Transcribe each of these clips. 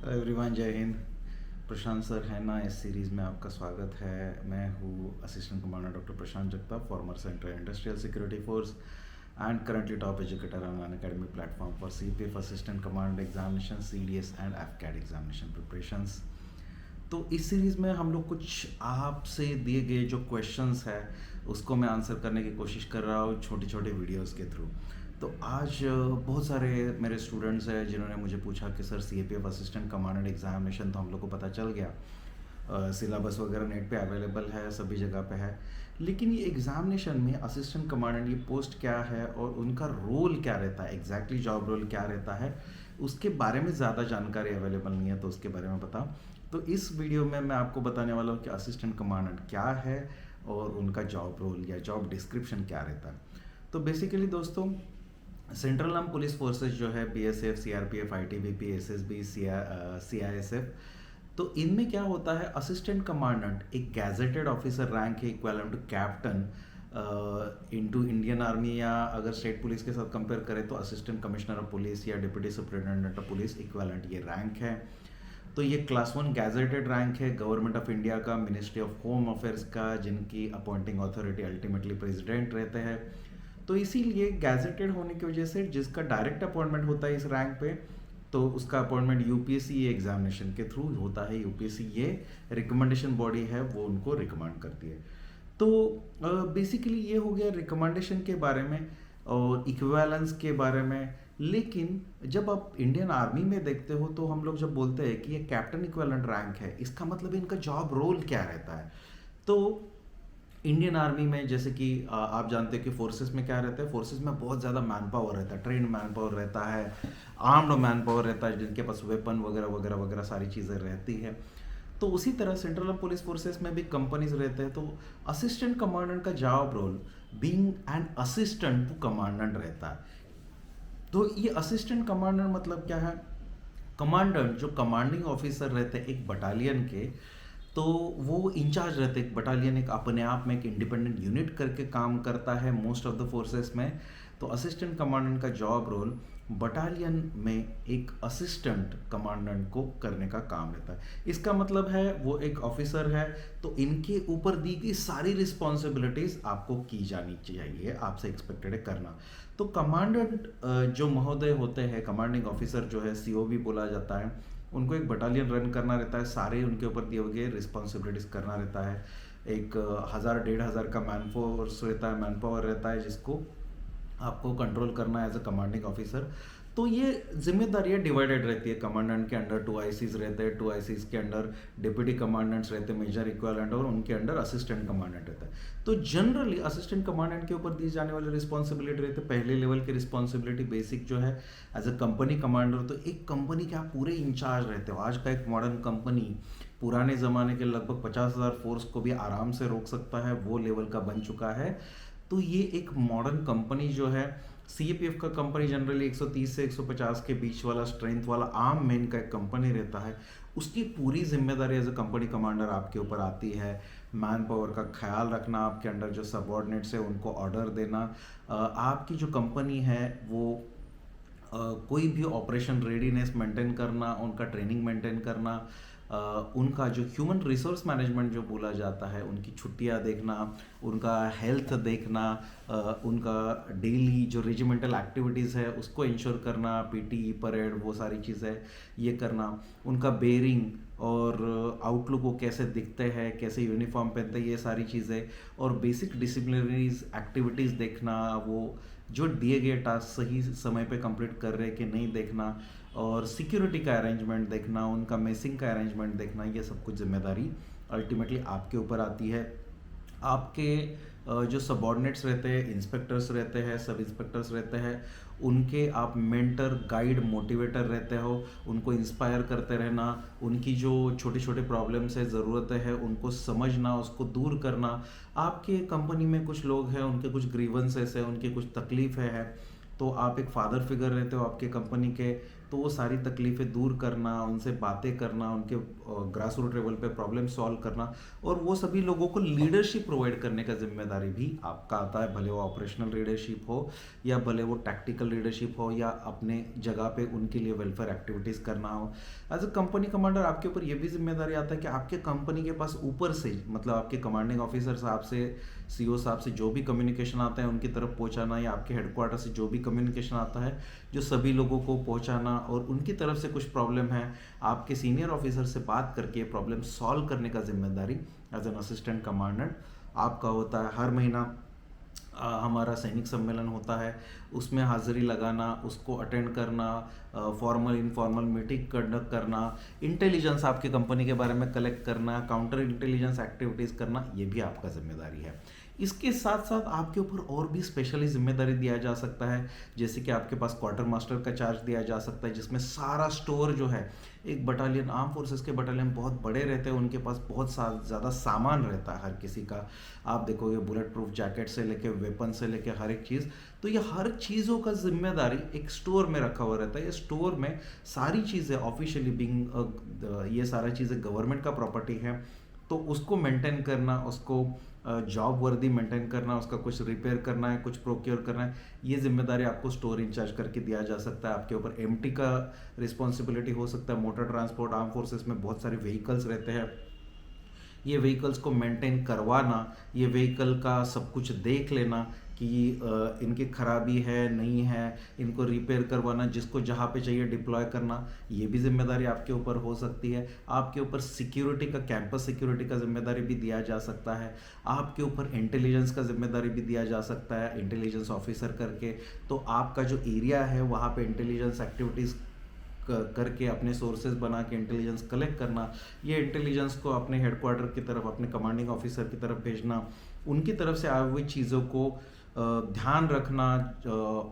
Everyone, जय हिंद। प्रशांत sir है ना, इस सीरीज़ में आपका स्वागत है। मैं हूँ assistant commander doctor Prashant Jagtap, former central industrial security force and currently top educator on an academic platform for CPF assistant command examination, CDS and AFCAT examination preparations. तो इस सीरीज़ में हम लोग कुछ आपसे दिए गए जो क्वेश्चंस है उसको मैं आंसर करने की कोशिश कर रहा हूँ छोटी छोटी वीडियोस के थ्रू। तो आज बहुत सारे मेरे स्टूडेंट्स हैं जिन्होंने मुझे पूछा कि sir CAPF assistant commandant examination तो हम लोग को पता चल गया, सिलेबस वगैरह नेट पे अवेलेबल है, सभी जगह पे है, लेकिन ये एग्जामिनेशन में असिस्टेंट कमांडेंट ये पोस्ट क्या है और उनका रोल क्या रहता है, एग्जैक्टली जॉब रोल क्या रहता है, उसके बारे में ज़्यादा जानकारी अवेलेबल नहीं है। तो उसके बारे में बताओ। तो इस वीडियो में मैं आपको बताने वाला हूँ कि असिस्टेंट कमांडेंट क्या है और उनका जॉब रोल या जॉब डिस्क्रिप्शन क्या रहता है। तो बेसिकली दोस्तों, सेंट्रल आर्म पुलिस फोर्सेस जो है, BSF, CRPF, ITBP, SSB, CISF, तो इनमें क्या होता है, असिस्टेंट कमांडेंट एक गैजेटेड ऑफिसर रैंक है, equivalent to captain into Indian army, या अगर स्टेट पुलिस के साथ कंपेयर करें तो असिस्टेंट कमिश्नर ऑफ पुलिस या deputy superintendent of police equivalent ये रैंक है। तो ये क्लास 1 गैजेटेड रैंक है गवर्नमेंट ऑफ इंडिया का, मिनिस्ट्री ऑफ होम अफेयर्स का, जिनकी अपॉइंटिंग अथॉरिटी अल्टीमेटली प्रेसिडेंट रहते हैं। तो इसीलिए गैजेटेड होने की वजह से जिसका डायरेक्ट अपॉइंटमेंट होता है इस रैंक पे, तो उसका अपॉइंटमेंट यूपीएससी ये एग्जामिनेशन के थ्रू होता है। यूपीएससी ये रिकमेंडेशन बॉडी है, वो उनको रिकमेंड करती है। तो बेसिकली ये हो गया रिकमेंडेशन के बारे में और इक्विवेलेंस के बारे में। लेकिन जब आप इंडियन आर्मी में देखते हो तो हम लोग जब बोलते हैं कि ये कैप्टन इक्विवेलेंट रैंक है, इसका मतलब इनका जॉब रोल क्या रहता है। तो इंडियन आर्मी में जैसे कि आप जानते हैं कि फोर्सेस में क्या रहता है, फोर्सेस में बहुत ज़्यादा मैन पावर रहता है, ट्रेंड मैन पावर रहता है, आर्म्ड मैन पावर रहता है, जिनके पास वेपन वगैरह वगैरह वगैरह सारी चीज़ें रहती है। तो उसी तरह सेंट्रल पुलिस फोर्सेस में भी कंपनीज रहते हैं। तो असिस्टेंट कमांडेंट का job role being an assistant to commandant रहता है। तो ये असिस्टेंट कमांडेंट मतलब क्या है, कमांडेंट जो कमांडिंग ऑफिसर रहते हैं एक बटालियन के, तो वो इंचार्ज रहते हैं। एक बटालियन एक अपने आप में एक इंडिपेंडेंट यूनिट करके काम करता है मोस्ट ऑफ द फोर्सेस में। तो असिस्टेंट कमांडेंट का जॉब रोल बटालियन में एक असिस्टेंट कमांडेंट को करने का काम रहता है। इसका मतलब है वो एक ऑफिसर है, तो इनके ऊपर दी गई सारी रिस्पॉन्सिबिलिटीज आपको की जानी चाहिए, आपसे एक्सपेक्टेड है करना। तो कमांडेंट जो महोदय होते हैं, कमांडिंग ऑफिसर जो है, सीओ भी बोला जाता है, उनको एक बटालियन रन करना रहता है, सारे उनके ऊपर दिए हुए रिस्पॉन्सिबिलिटीज करना रहता है। एक 1000-1500 का मैन फोर्स रहता है, मैन पावर रहता है, जिसको आपको कंट्रोल करना है एज अ कमांडिंग ऑफिसर। तो ये जिम्मेदारियां डिवाइडेड रहती है। कमांडेंट के अंडर 2 आईसीज रहते हैं, 2 आईसीज के अंडर डिप्टी कमांडेंट्स रहते हैं, मेजर इक्विवेलेंट, और उनके अंडर असिस्टेंट कमांडेंट रहता है। तो जनरली असिस्टेंट कमांडेंट के ऊपर दी जाने वाली रिस्पॉन्सिबिलिटी रहती है, पहले लेवल की रिस्पॉन्सिबिलिटी बेसिक जो है एज अ कंपनी कमांडर। तो एक कंपनी के आप पूरे इंचार्ज रहते हो। आज का एक मॉडर्न कंपनी पुराने ज़माने के लगभग 50,000 फोर्स को भी आराम से रोक सकता है, वो लेवल का बन चुका है। तो ये एक मॉडर्न कंपनी जो है, सीएपीएफ का कंपनी जनरली 130 से 150 के बीच वाला स्ट्रेंथ वाला आर्म मैन का एक कंपनी रहता है। उसकी पूरी जिम्मेदारी एज अ कंपनी कमांडर आपके ऊपर आती है। मैन पावर का ख्याल रखना, आपके अंडर जो सबऑर्डिनेट्स है उनको ऑर्डर देना, आपकी जो कंपनी है वो कोई भी ऑपरेशन रेडीनेस मेंटेन करना, उनका ट्रेनिंग मेंटेन करना, उनका जो ह्यूमन रिसोर्स मैनेजमेंट जो बोला जाता है, उनकी छुट्टियां देखना, उनका हेल्थ देखना, उनका डेली जो रेजिमेंटल एक्टिविटीज़ है उसको इंश्योर करना, पीटी परेड वो सारी चीज़ें ये करना, उनका बेयरिंग और आउटलुक वो कैसे दिखते हैं, कैसे यूनिफॉर्म पहनते हैं, ये सारी चीज़ें, और बेसिक डिसिप्लिनरीज एक्टिविटीज़ देखना, वो जो दिए गए टास्क सही समय पे कंप्लीट कर रहे कि नहीं देखना, और सिक्योरिटी का अरेंजमेंट देखना, उनका मेसिंग का अरेंजमेंट देखना, ये सब कुछ जिम्मेदारी अल्टीमेटली आपके ऊपर आती है। आपके जो सबऑर्डिनेट्स रहते हैं, इंस्पेक्टर्स रहते हैं, सब इंस्पेक्टर्स रहते हैं, उनके आप मेंटर, गाइड, मोटिवेटर रहते हो, उनको इंस्पायर करते रहना, उनकी जो छोटे छोटे प्रॉब्लम्स है, ज़रूरतें हैं, उनको समझना, उसको दूर करना। आपके कंपनी में कुछ लोग हैं, उनके कुछ ग्रीवेंसेस है, उनकी कुछ तकलीफ़ें हैं, तो आप एक फादर फिगर रहते हो आपके कंपनी के, तो वो सारी तकलीफ़ें दूर करना, उनसे बातें करना, उनके ग्रास रूट लेवल पे प्रॉब्लम सॉल्व करना और वो सभी लोगों को लीडरशिप प्रोवाइड करने का जिम्मेदारी भी आपका आता है, भले वो ऑपरेशनल लीडरशिप हो या भले वो टैक्टिकल लीडरशिप हो या अपने जगह पे उनके लिए वेलफेयर एक्टिविटीज़ करना हो। एज अ कंपनी कमांडर आपके ऊपर ये भी जिम्मेदारी आता है कि आपके कंपनी के पास ऊपर से, मतलब आपके कमांडिंग ऑफिसर साहब से, सीईओ साहब से जो भी कम्युनिकेशन आता है उनकी तरफ पहुंचाना, या आपके हेडक्वार्टर से जो भी कम्युनिकेशन आता है जो सभी लोगों को पहुंचाना, और उनकी तरफ से कुछ प्रॉब्लम है आपके सीनियर ऑफिसर से बात करके प्रॉब्लम सॉल्व करने का जिम्मेदारी एज एन असिस्टेंट कमांडेंट आपका होता है। हर महीना हमारा सैनिक सम्मेलन होता है, उसमें हाज़िरी लगाना, उसको अटेंड करना, फॉर्मल इनफॉर्मल मीटिंग कंडक्ट करना, इंटेलिजेंस आपकी कंपनी के बारे में कलेक्ट करना, काउंटर इंटेलिजेंस एक्टिविटीज़ करना, ये भी आपका जिम्मेदारी है। इसके साथ साथ आपके ऊपर और भी स्पेशली जिम्मेदारी दिया जा सकता है, जैसे कि आपके पास क्वार्टर मास्टर का चार्ज दिया जा सकता है, जिसमें सारा स्टोर जो है, एक बटालियन, आर्म फोर्सेस के बटालियन बहुत बड़े रहते हैं, उनके पास बहुत ज़्यादा सामान रहता है हर किसी का। आप देखोगे बुलेट प्रूफ जैकेट से लेके वेपन से लेके हर एक चीज़, तो ये हर चीज़ों का जिम्मेदारी एक स्टोर में रखा हुआ रहता है। ये स्टोर में सारी चीज़ें ऑफिशियली बिंग ये सारी चीज़ें गवर्नमेंट का प्रॉपर्टी है, तो उसको मेंटेन करना, उसको जॉब वर्दी मेंटेन करना, उसका कुछ रिपेयर करना है, कुछ प्रोक्योर करना है, ये जिम्मेदारी आपको स्टोर इंचार्ज करके दिया जा सकता है। आपके ऊपर एमटी का रिस्पॉन्सिबिलिटी हो सकता है। मोटर ट्रांसपोर्ट, आर्म फोर्सेस में बहुत सारे व्हीकल्स रहते हैं, ये व्हीकल्स को मेंटेन करवाना, ये व्हीकल का सब कुछ देख लेना कि इनकी खराबी है नहीं है, इनको रिपेयर करवाना, जिसको जहाँ पे चाहिए डिप्लॉय करना, ये भी जिम्मेदारी आपके ऊपर हो सकती है। आपके ऊपर सिक्योरिटी का, कैंपस सिक्योरिटी का जिम्मेदारी भी दिया जा सकता है। आपके ऊपर इंटेलिजेंस का जिम्मेदारी भी दिया जा सकता है, इंटेलिजेंस ऑफिसर करके। तो आपका जो एरिया है वहाँ पे इंटेलिजेंस एक्टिविटीज़ करके अपने सोर्सेज बना के इंटेलिजेंस कलेक्ट करना, ये इंटेलिजेंस को अपने हेडक्वार्टर की तरफ, अपने कमांडिंग ऑफिसर की तरफ भेजना, उनकी तरफ से आई हुई चीज़ों को ध्यान रखना,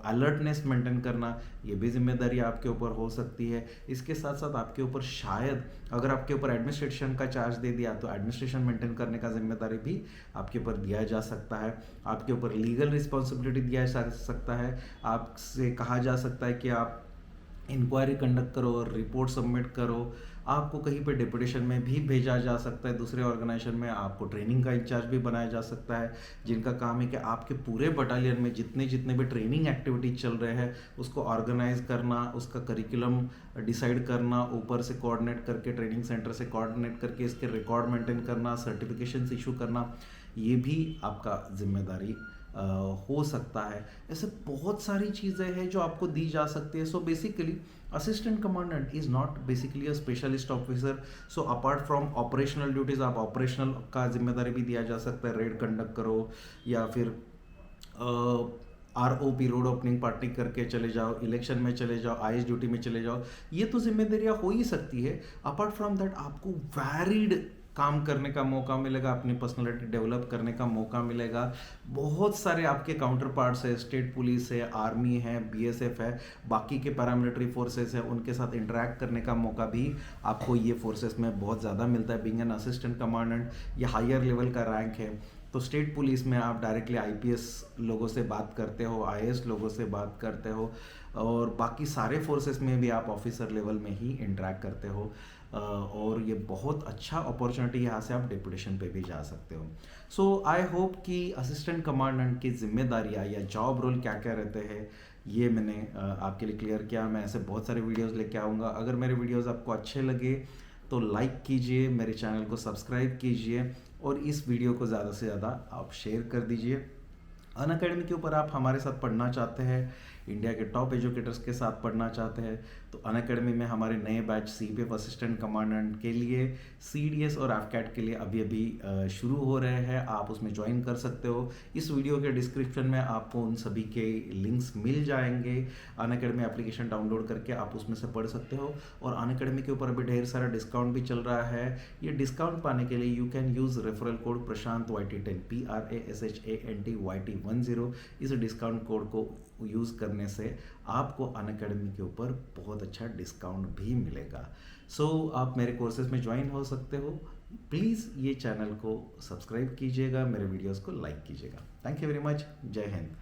अलर्टनेस मेंटेन करना, ये भी जिम्मेदारी आपके ऊपर हो सकती है। इसके साथ साथ आपके ऊपर शायद अगर आपके ऊपर एडमिनिस्ट्रेशन का चार्ज दे दिया तो एडमिनिस्ट्रेशन मेंटेन करने का जिम्मेदारी भी आपके ऊपर दिया जा सकता है। आपके ऊपर लीगल रिस्पॉन्सिबिलिटी दिया जा सकता है। आपसे कहा जा सकता है कि आप इंक्वायरी कंडक्ट करो और रिपोर्ट सबमिट करो। आपको कहीं पे डिप्यूटेशन में भी भेजा जा सकता है, दूसरे ऑर्गेनाइजेशन में आपको ट्रेनिंग का इंचार्ज भी बनाया जा सकता है, जिनका काम है कि आपके पूरे बटालियन में जितने जितने भी ट्रेनिंग एक्टिविटीज चल रहे हैं उसको ऑर्गेनाइज करना, उसका करिकुलम डिसाइड करना, ऊपर से कोऑर्डिनेट करके, ट्रेनिंग सेंटर से कोऑर्डिनेट करके इसके रिकॉर्ड मेंटेन करना, सर्टिफिकेशंस इशू करना, ये भी आपका जिम्मेदारी हो सकता है। ऐसे बहुत सारी चीज़ें हैं जो आपको दी जा सकती है। So basically assistant commandant is not basically a specialist officer. So apart from operational duties, आप ऑपरेशनल का जिम्मेदारी भी दिया जा सकता है, रेड कंडक्ट करो या फिर ROP, रोड ओपनिंग पार्टी करके चले जाओ, इलेक्शन में चले जाओ, IS ड्यूटी में चले जाओ, ये तो जिम्मेदारियाँ हो ही सकती है। अपार्ट फ्रॉम दैट आपको वैरिड काम करने का मौका मिलेगा, अपनी पर्सनालिटी डेवलप करने का मौका मिलेगा। बहुत सारे आपके काउंटर पार्ट्स है, स्टेट पुलिस है, आर्मी है, BSF है, बाकी के पैरामिलिट्री फोर्सेस है, उनके साथ इंटरेक्ट करने का मौका भी आपको ये फोर्सेस में बहुत ज़्यादा मिलता है। बीइंग एन असिस्टेंट कमांडेंट ये हायर लेवल का रैंक है। तो स्टेट पुलिस में आप डायरेक्टली IPS लोगों से बात करते हो, IAS लोगों से बात करते हो, और बाकी सारे फोर्सेस में भी आप ऑफिसर लेवल में ही इंटरेक्ट करते हो। और ये बहुत अच्छा अपॉर्चुनिटी, यहाँ से आप डिप्यूटेशन पे भी जा सकते हो। सो आई होप कि असिस्टेंट कमांडेंट की जिम्मेदारियाँ या जॉब रोल क्या क्या रहते हैं ये मैंने आपके लिए क्लियर किया। मैं ऐसे बहुत सारे वीडियोस लेके आऊँगा। अगर मेरे वीडियोस आपको अच्छे लगे तो लाइक कीजिए, मेरे चैनल को सब्सक्राइब कीजिए और इस वीडियो को ज़्यादा से ज़्यादा आप शेयर कर दीजिए। अनअकैडमी के ऊपर आप हमारे साथ पढ़ना चाहते हैं, इंडिया के टॉप एजुकेटर्स के साथ पढ़ना चाहते हैं, तो अनअकैडमी में हमारे नए बैच CPF असिस्टेंट कमांडेंट के लिए, CDS और AFCAT के लिए अभी अभी शुरू हो रहे हैं। आप उसमें ज्वाइन कर सकते हो। इस वीडियो के डिस्क्रिप्शन में आपको उन सभी के लिंक्स मिल जाएंगे। अनअकैडमी एप्लीकेशन डाउनलोड करके आप उसमें से पढ़ सकते हो। और अनअकैडमी के ऊपर अभी ढेर सारा डिस्काउंट भी चल रहा है। ये डिस्काउंट पाने के लिए you can use referral code Prashant YT10 PRASHANTYT10। इस डिस्काउंट कोड को यूज़ करने से आपको अनअकैडमी के ऊपर बहुत अच्छा डिस्काउंट भी मिलेगा। सो आप मेरे कोर्सेज में ज्वाइन हो सकते हो। प्लीज़ ये चैनल को सब्सक्राइब कीजिएगा, मेरे वीडियोस को लाइक कीजिएगा। Thank you very much. जय हिंद।